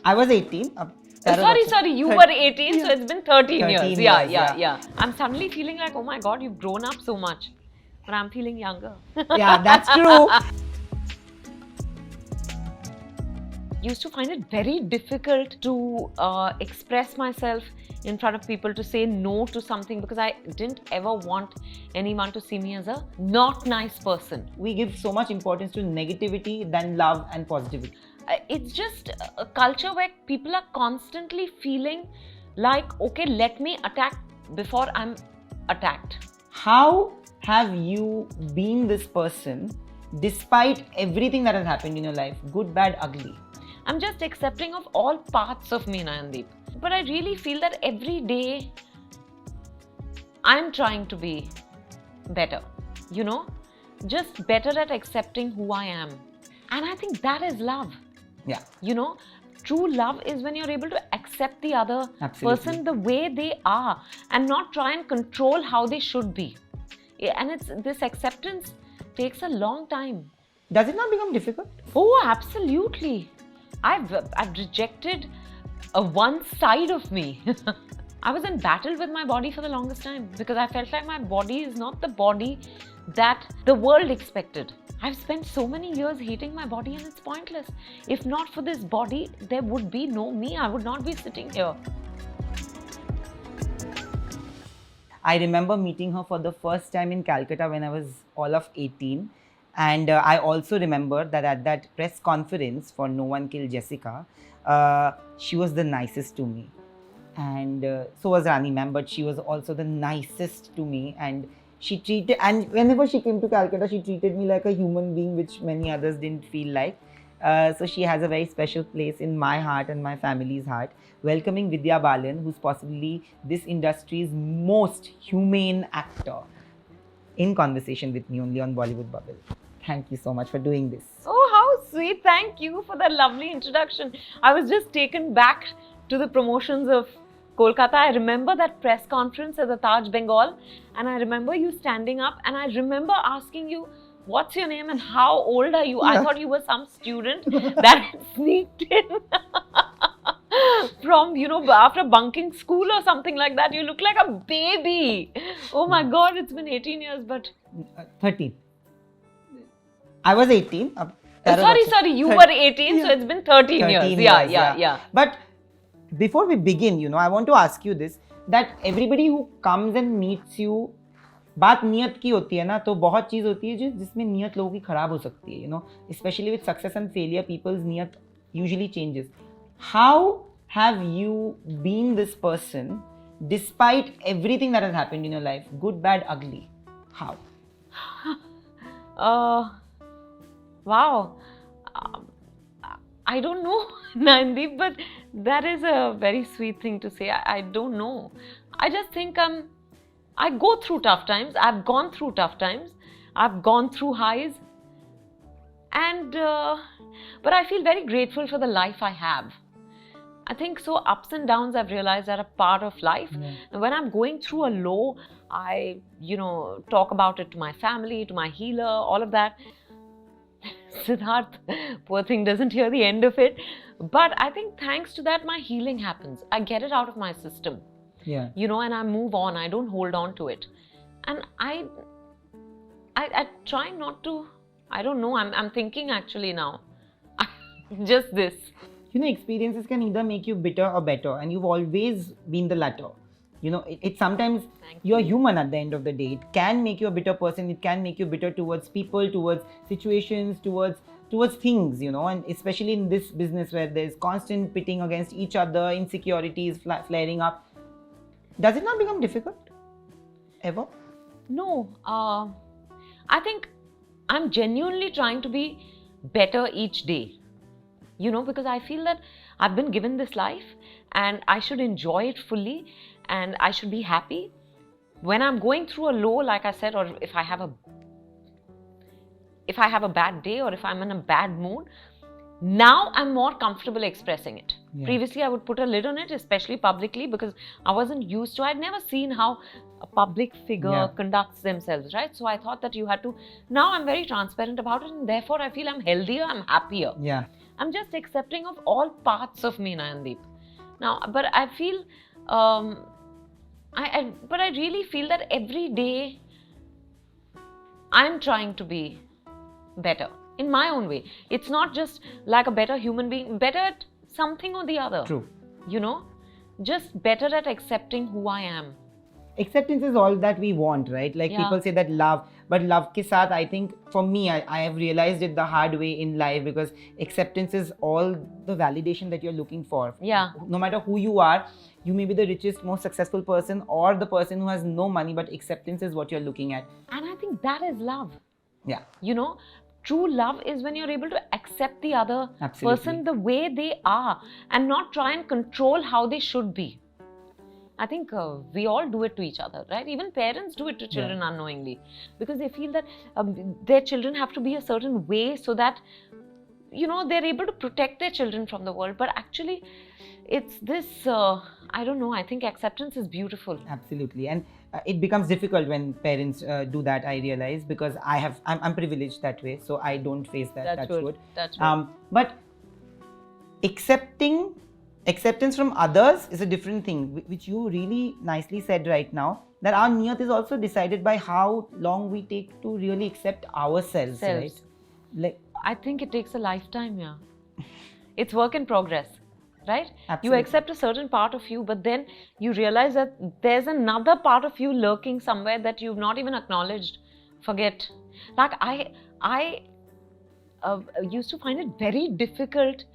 I was 18. Sorry, you were 18, so it's been 13 years. 13 Yeah, years, yeah, yeah. yeah. I'm suddenly feeling like, oh my God, you've grown up so much. But I'm feeling younger. Yeah, that's true. Used to find it very difficult to express myself in front of people, to say no to something, because I didn't ever want anyone to see me as a not nice person. We give so much importance to negativity than love and positivity. It's just a culture where people are constantly feeling like, okay, let me attack before I'm attacked. How have you been this person despite everything that has happened in your life? Good, bad, ugly. I'm just accepting of all parts of me, Nayandeep. But I really feel that every day I'm trying to be better, just better at accepting who I am. And I think that is love. Yeah. True love is when you're able to accept the other Absolutely. person the way they are and not try and control how they should be. And this acceptance takes a long time. Does it not become difficult? Oh, absolutely. I've rejected one side of me. I was in battle with my body for the longest time because I felt like my body is not the body that the world expected. I've spent so many years hating my body and it's pointless. If not for this body, there would be no me. I would not be sitting here. I remember meeting her for the first time in Calcutta when I was all of 18. And I also remember that at that press conference for No One Killed Jessica, she was the nicest to me. And so was Rani ma'am, but she was also the nicest to me. And and whenever she came to Calcutta, she treated me like a human being, which many others didn't feel like. So she has a very special place in my heart and my family's heart. Welcoming Vidya Balan, who's possibly this industry's most humane actor, in conversation with me only on Bollywood Bubble. Thank you so much for doing this. Oh, how sweet. Thank you for that lovely introduction. I was just taken back to the promotions of Kolkata. I remember that press conference at the Taj Bengal, and I remember you standing up, and I remember asking you, what's your name and how old are you? Yeah. I thought you were some student that had sneaked in from, after bunking school or something like that. You look like a baby. Oh my God, it's been 18 years, but... 13. I was 18. Sorry, you were 18, so it's been 13 years. Yeah. But before we begin, I want to ask you this, that everybody who comes and meets you, बात नियत की होती है ना, तो बहुत चीज़ होती है जिसमें नियत लोगों की खराब हो सकती है, especially with success and failure, people's niyat usually changes. How have you been this person despite everything that has happened in your life, good, bad, ugly? How? Wow. I don't know, Nayandeep, but that is a very sweet thing to say. I don't know. I just think I go through tough times. I've gone through tough times. I've gone through highs. And, but I feel very grateful for the life I have. I think so ups and downs I've realized are a part of life. And when I'm going through a low, I, talk about it to my family, to my healer, all of that. Siddharth, poor thing, doesn't hear the end of it. But I think thanks to that, my healing happens. I get it out of my system. Yeah. And I move on. I don't hold on to it. And I try not to, I don't know, I'm thinking actually now. Just this. Experiences can either make you bitter or better, and you've always been the latter. It sometimes you're human at the end of the day. It can make you a bitter person. It can make you bitter towards people, towards situations, towards things, and especially in this business where there's constant pitting against each other, insecurities flaring up. Does it not become difficult? Ever? No. I think I'm genuinely trying to be better each day. Because I feel that I've been given this life and I should enjoy it fully and I should be happy. When I'm going through a low, like I said, or if I have a bad day or if I'm in a bad mood, now I'm more comfortable expressing it. Yeah. Previously, I would put a lid on it, especially publicly, because I wasn't used to, I'd never seen how a public figure conducts themselves, right? So I thought that you had to, now I'm very transparent about it and therefore I feel I'm healthier, I'm happier. Yeah. I'm just accepting of all parts of me, Nayandeep. Now, but I feel, but I really feel that every day I'm trying to be better in my own way. It's not just like a better human being, better at something or the other. True. You know, just better at accepting who I am. Acceptance is all that we want, right? Like people say that love, but love ke saath, I think for me, I have realized it the hard way in life, because acceptance is all the validation that you're looking for. Yeah. No matter who you are, you may be the richest, most successful person, or the person who has no money, but acceptance is what you're looking at. And I think that is love. Yeah. You know, true love is when you're able to accept the other person the way they are and not try and control how they should be. I think we all do it to each other, right? Even parents do it to children unknowingly, because they feel that their children have to be a certain way so that, you know, they're able to protect their children from the world. But actually, it's this, I don't know, I think acceptance is beautiful. Absolutely. And it becomes difficult when parents do that, I realize, because I'm privileged that way, so I don't face that. That's good. That's good. But acceptance from others is a different thing, which you really nicely said right now, that our niyat is also decided by how long we take to really accept ourselves, right? Like, I think it takes a lifetime, yeah. It's work in progress, right? Absolutely. You accept a certain part of you, but then you realize that there's another part of you lurking somewhere that you've not even acknowledged. Forget. Like I used to find it very difficult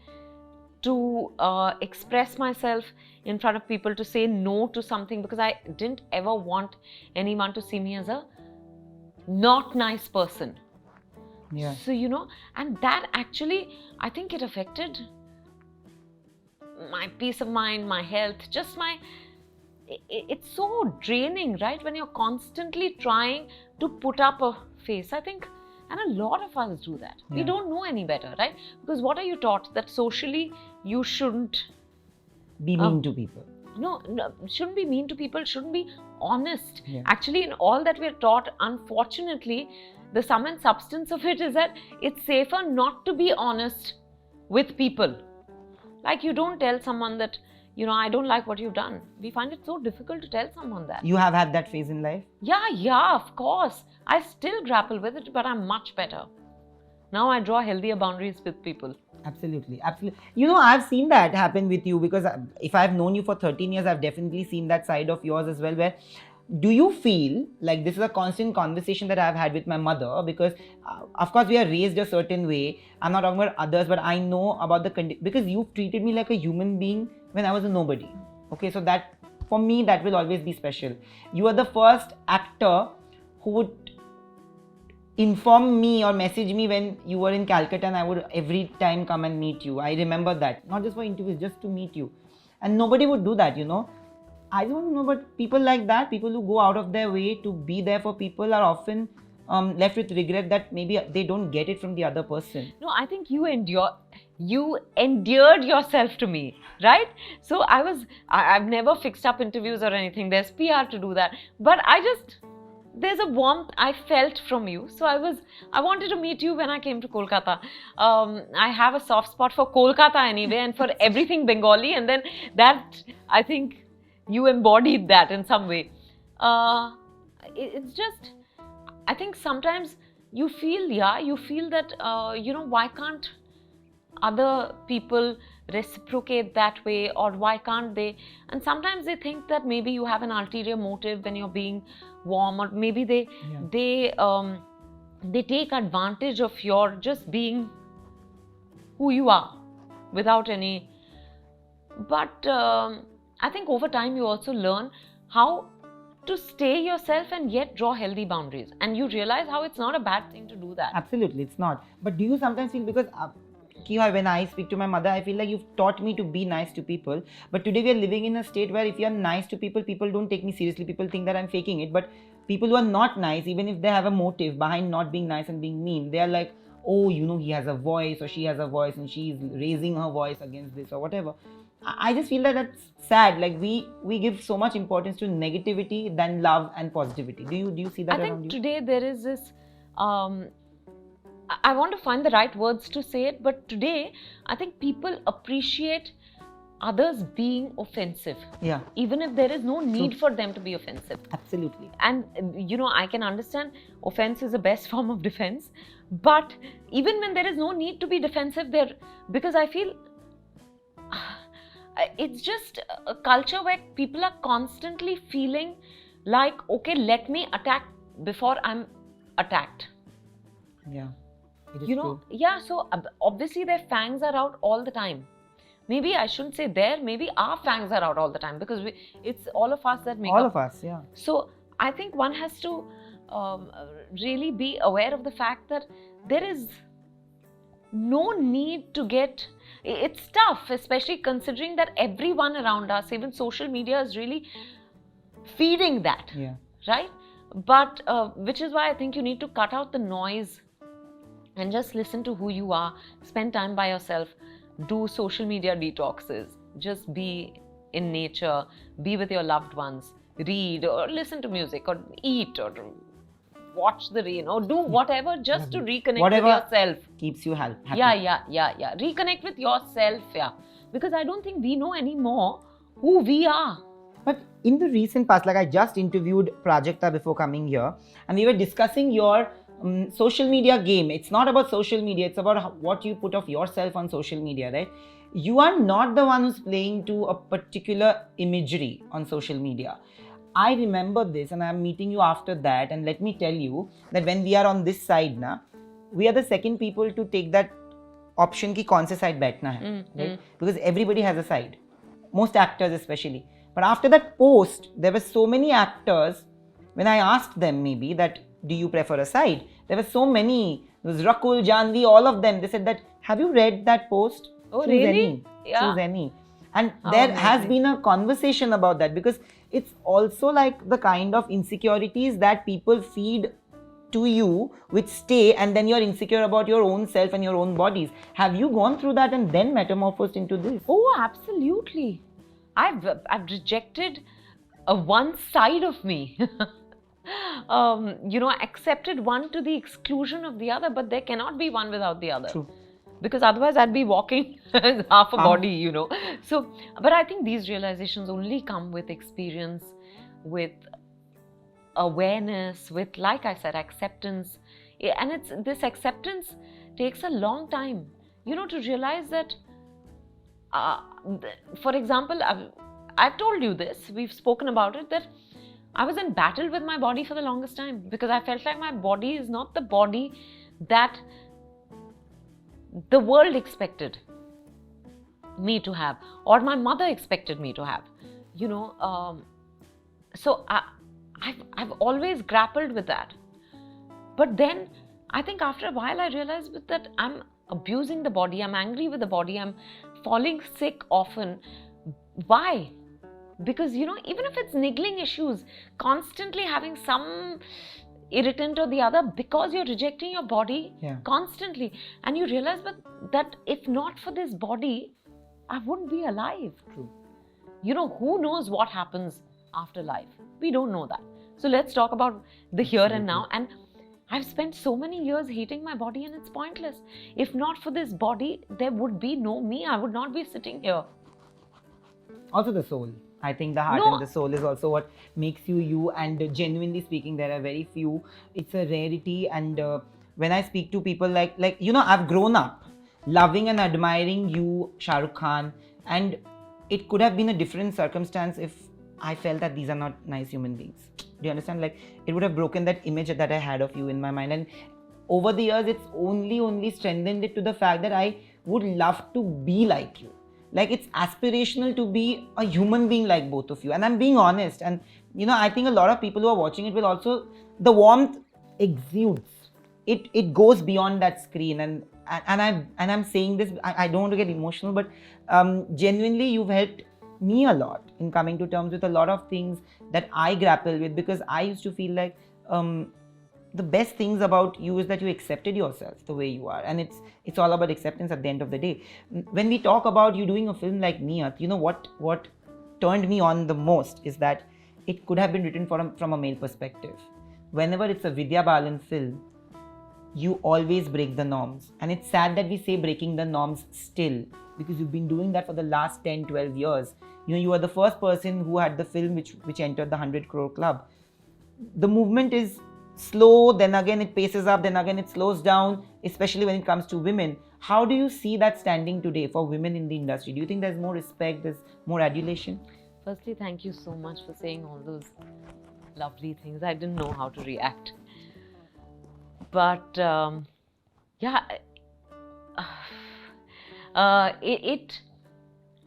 to express myself in front of people, to say no to something, because I didn't ever want anyone to see me as a not nice person. Yeah. So, you know, and that actually, I think it affected my peace of mind, my health, just it's so draining, right? When you're constantly trying to put up a face, I think. And a lot of us do that. We don't know any better, right? Because what are you taught? That socially you shouldn't be mean to people. No, shouldn't be mean to people, shouldn't be honest. Yeah. Actually, in all that we're taught, unfortunately, the sum and substance of it is that it's safer not to be honest with people. Like, you don't tell someone that, you know, I don't like what you've done. We find it so difficult to tell someone that. You have had that phase in life? Yeah, of course. I still grapple with it, but I'm much better. Now I draw healthier boundaries with people. Absolutely. You know, I've seen that happen with you, because if I've known you for 13 years, I've definitely seen that side of yours as well, where do you feel like this is a constant conversation that I've had with my mother? Because of course we are raised a certain way. I'm not talking about others, but I know about because you've treated me like a human being when I was a nobody. Okay, so that, for me, that will always be special. You are the first actor who would inform me or message me when you were in Calcutta, and I would every time come and meet you. I remember that. Not just for interviews, just to meet you. And nobody would do that, you know. I don't know, but people like that, people who go out of their way to be there for people, are often left with regret that maybe they don't get it from the other person. No, I think you endeared yourself to me, right? So I've never fixed up interviews or anything. There's PR to do that. But there's a warmth I felt from you. So I wanted to meet you when I came to Kolkata. I have a soft spot for Kolkata anyway, and for everything Bengali. And then that, I think you embodied that in some way. It's just, I think sometimes you feel that, you know, why can't other people reciprocate that way, or why can't they? And sometimes they think that maybe you have an ulterior motive when you're being warm, or maybe they take advantage of your just being who you are without any. But I think over time you also learn how to stay yourself and yet draw healthy boundaries, and you realize how it's not a bad thing to do that. Absolutely, it's not. But do you sometimes feel, because when I speak to my mother, I feel like you've taught me to be nice to people, but today we are living in a state where if you're nice to people, people don't take me seriously. People think that I'm faking it. But people who are not nice, even if they have a motive behind not being nice and being mean, they are like, oh, you know, he has a voice, or she has a voice, and she's raising her voice against this or whatever. I just feel that that's sad. Like, we give so much importance to negativity than love and positivity. Do you see that I around think you? today there is this I want to find the right words to say it, but today I think people appreciate others being offensive, Yeah, even if there is no need for them to be offensive. absolutely. And I can understand offense is the best form of defense, but even when there is no need to be defensive there, because I feel it's just a culture where people are constantly feeling like, okay, let me attack before I'm attacked. Yeah, it is You know, true. yeah, so obviously their fangs are out all the time. Maybe I shouldn't say there, maybe our fangs are out all the time, because it's all of us that make All up. of us, yeah. So I think one has to really be aware of the fact that there is no need to get. It's tough, especially considering that everyone around us, even social media, is really feeding that, Yeah. right? But which is why I think you need to cut out the noise and just listen to who you are. Spend time by yourself. Do social media detoxes. Just be in nature. Be with your loved ones. Read or listen to music or eat or watch the rain or do whatever just to reconnect Whatever with yourself. keeps you happy. Yeah. Reconnect with yourself, yeah. Because I don't think we know anymore who we are. But in the recent past, like I just interviewed Prajakta before coming here, and we were discussing your social media game. It's not about social media, it's about what you put of yourself on social media, right? You are not the one who's playing to a particular imagery on social media. I remember this, and I'm meeting you after that, and let me tell you that when we are on this side now, we are the second people to take that option ki kaun se side baithna hai, right? Because everybody has a side, most actors especially. But after that post, there were so many actors, when I asked them maybe that, do you prefer a side? There were so many, there was Rakul, Janvi, all of them, they said that, have you read that post? Oh, Choose really? any. Yeah. Choose any. And How there has amazing. been a conversation about that, because it's also like the kind of insecurities that people feed to you, which stay, and then you're insecure about your own self and your own bodies. Have you gone through that and then metamorphosed into this? Oh, absolutely. I've rejected one side of me. Accepted one to the exclusion of the other, but there cannot be one without the other. True. Because otherwise I'd be walking half a body, So, but I think these realizations only come with experience, with awareness, with, like I said, acceptance. And it's this acceptance takes a long time, to realize that, for example, I've told you this, we've spoken about it, that I was in battle with my body for the longest time, because I felt like my body is not the body that the world expected me to have, or my mother expected me to have, so I've always grappled with that. But then I think after a while I realized that I'm abusing the body, I'm angry with the body, I'm falling sick often. Why? Because even if it's niggling issues, constantly having some irritant or the other, because you're rejecting your body constantly, and you realize that if not for this body, I wouldn't be alive. True. Who knows what happens after life? We don't know that. So let's talk about the here and now. And I've spent so many years hating my body, and it's pointless. If not for this body, there would be no me. I would not be sitting here. Also the soul. I think the heart and the soul is also what makes you you, and genuinely speaking, there are very few. It's a rarity, and when I speak to people like I've grown up loving and admiring you, Shah Rukh Khan, and it could have been a different circumstance if I felt that these are not nice human beings. Do you understand? Like, it would have broken that image that I had of you in my mind, and over the years, it's only strengthened it to the fact that I would love to be like you. Like, it's aspirational to be a human being like both of you, and I'm being honest. And I think a lot of people who are watching it will also, the warmth exudes. It goes beyond that screen, and I'm saying this, I don't want to get emotional, but genuinely you've helped me a lot in coming to terms with a lot of things that I grapple with, because I used to feel like the best things about you is that you accepted yourself the way you are, and it's all about acceptance at the end of the day. When we talk about you doing a film like Neeyat, what turned me on the most is that it could have been written from a male perspective. Whenever it's a Vidya Balan film, you always break the norms. And it's sad that we say breaking the norms still, because you've been doing that for the last 10, 12 years. You are the first person who had the film which entered the 100 crore club. The movement is slow, then again it paces up, then again it slows down, especially when it comes to women. How do you see that standing today for women in the industry? Do you think there's more respect, there's more adulation? Firstly, thank you so much for saying all those lovely things. I didn't know how to react. But yeah, I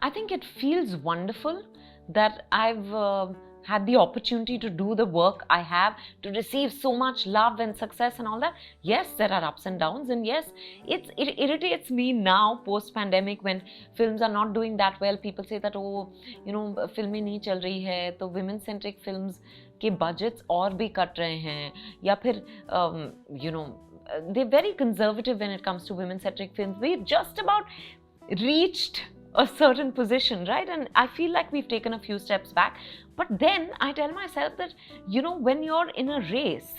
think it feels wonderful that I've had the opportunity to do the work I have, to receive so much love and success and all that. Yes, there are ups and downs, and yes, it irritates me now post-pandemic when films are not doing that well. People say that, oh, फिल्में नहीं चल रही है, तो women-centric films के budgets और भी cut रहे हैं, या फिर they're very conservative when it comes to women-centric films. We've just about reached a certain position, right? And I feel like we've taken a few steps back. But then I tell myself that, when you're in a race,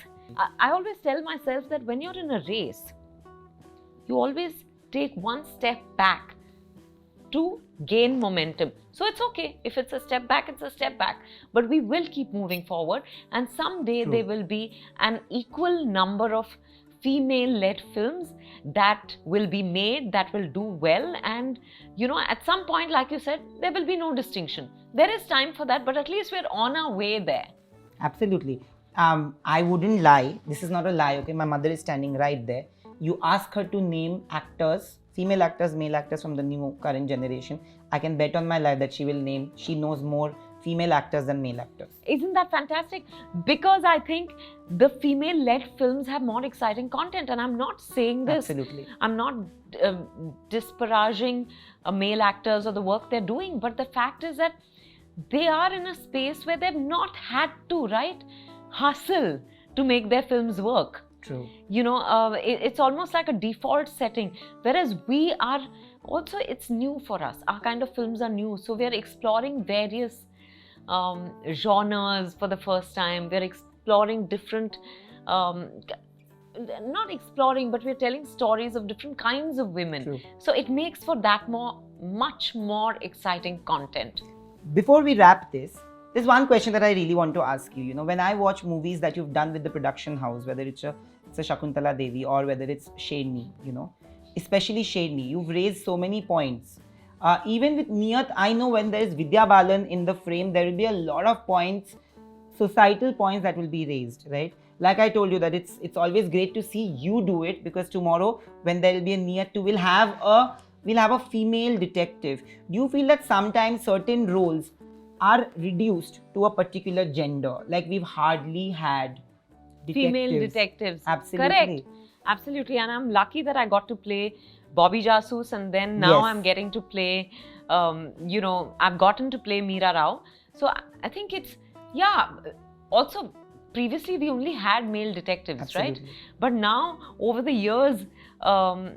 I always tell myself that when you're in a race, you always take one step back to gain momentum. So it's okay. If it's a step back, it's a step back. But we will keep moving forward. And someday there will be an equal number of female-led films that will be made, that will do well. And, at some point, like you said, there will be no distinction. There is time for that, but at least we're on our way there. Absolutely. I wouldn't lie. This is not a lie, okay? My mother is standing right there. You ask her to name actors, female actors, male actors from the new current generation. I can bet on my life that she knows more female actors than male actors. Isn't that fantastic? Because I think the female-led films have more exciting content, and I'm not saying this. Absolutely. I'm not disparaging male actors or the work they're doing, but the fact is that they are in a space where they've not had to, right, hustle to make their films work. True. It's almost like a default setting, whereas we are also, it's new for us. Our kind of films are new, so we're exploring various genres for the first time. We're exploring different, not exploring, but we're telling stories of different kinds of women. True. So it makes for that much more exciting content. Before we wrap this, there's one question that I really want to ask you. When I watch movies that you've done with the production house, whether it's a Shakuntala Devi or whether it's Shade Me, especially Shade Me, you've raised so many points. Even with Neeyat, I know when there is Vidya Balan in the frame, there will be a lot of points, societal points that will be raised, right? Like I told you that it's always great to see you do it, because tomorrow when there will be a Neeyat 2, we'll have a female detective. Do you feel that sometimes certain roles are reduced to a particular gender? Like we've hardly had female detectives. Absolutely. Correct. Absolutely. And I'm lucky that I got to play Bobby Jasus, and then now Yes. I'm getting to play, I've gotten to play Meera Rao. So I think it's, also previously we only had male detectives, Absolutely. right? But now over the years, the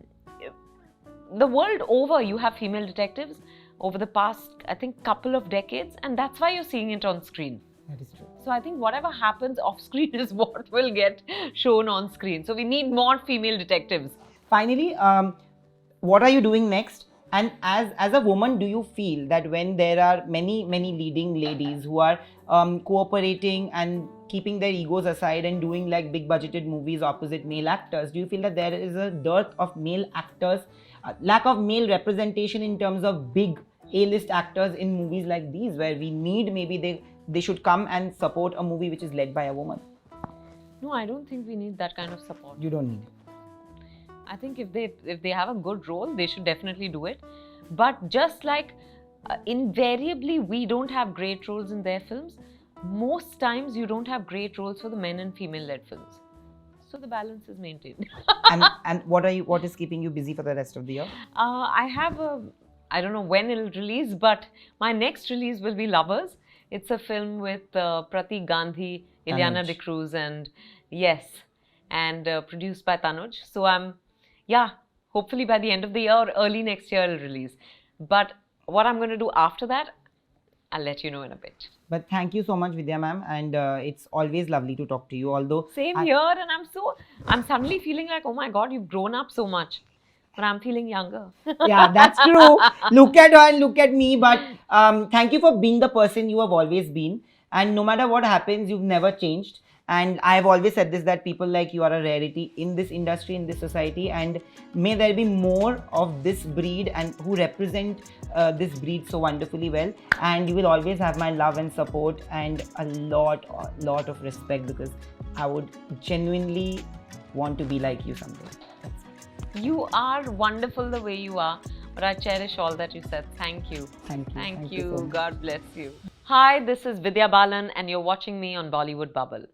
world over, you have female detectives over the past, I think, couple of decades, and that's why you're seeing it on screen. That is true. So I think whatever happens off screen is what will get shown on screen. So we need more female detectives. Finally, what are you doing next? And as a woman, do you feel that when there are many leading ladies who are cooperating and keeping their egos aside and doing like big budgeted movies opposite male actors, do you feel that there is a dearth of male actors, lack of male representation in terms of big A-list actors in movies like these, where we need, maybe they should come and support a movie which is led by a woman? No, I don't think we need that kind of support. You don't need it. I think if they have a good role, they should definitely do it. But just like invariably we don't have great roles in their films, most times you don't have great roles for the men and female-led films. So the balance is maintained. and what is keeping you busy for the rest of the year? I have I don't know when it'll release, but my next release will be Lovers. It's a film with Pratik Gandhi, Ileana Tanuj. D'Cruz, and produced by Tanuj. So hopefully by the end of the year or early next year it'll release. But what I'm going to do after that, I'll let you know in a bit. But thank you so much, Vidya ma'am, and it's always lovely to talk to you. Although Same here, and I'm suddenly feeling like, oh my God, you've grown up so much. But I'm feeling younger. yeah, that's true. Look at her and look at me. But thank you for being the person you have always been. And no matter what happens, you've never changed. And I've always said this, that people like you are a rarity in this industry, in this society. And may there be more of this breed and who represent this breed so wonderfully well. And you will always have my love and support and a lot of respect, because I would genuinely want to be like you someday. You are wonderful the way you are, but I cherish all that you said. Thank you. Thank you. Thank Thank you you. so much. God bless you. Hi, this is Vidya Balan, and you're watching me on Bollywood Bubble.